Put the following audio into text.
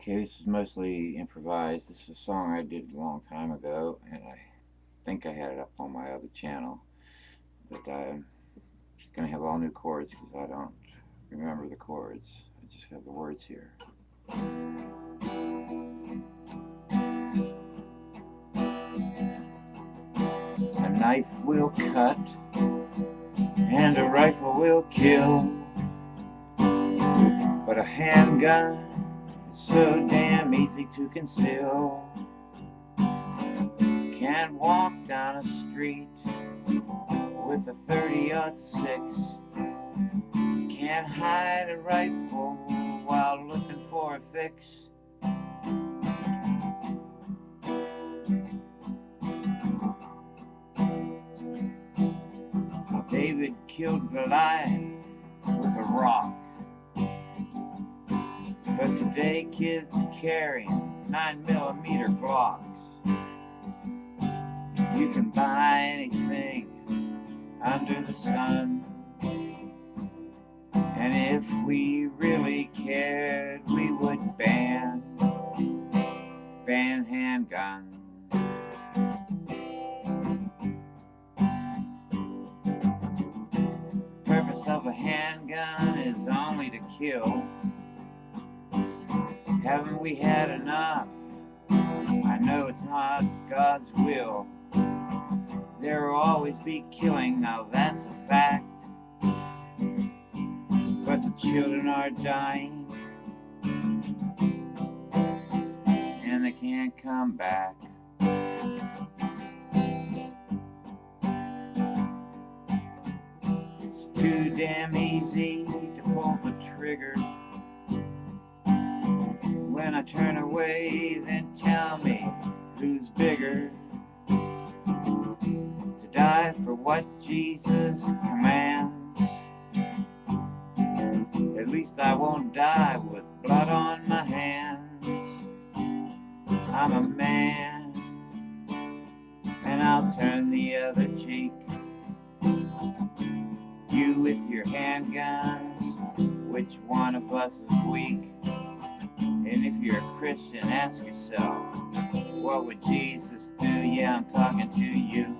Okay, this is mostly improvised. This is a song I did a long time ago, and I think I had it up on my other channel. But I'm just going to have all new chords because I don't remember the chords. I just have the words here. A knife will cut, and a rifle will kill, but a handgun is so damn easy to conceal. Can't walk down a street with a 30-06. Can't hide a rifle while looking for a fix. David killed Goliath with a rock, but today kids are carrying 9mm Glocks. You can buy anything under the sun, and if we really cared, we would ban handguns. Purpose of a handgun is only to kill. Haven't we had enough? I know it's not God's will. There will always be killing, now that's a fact. But the children are dying, and they can't come back. It's too damn easy to pull the trigger. When I turn away, then tell me who's bigger. To die for what Jesus commands. At least I won't die with blood on my hands. I'm a man, and I'll turn the other cheek. You with your handguns, which one of us is weak? And if you're a Christian, ask yourself, what would Jesus do? Yeah, I'm talking to you.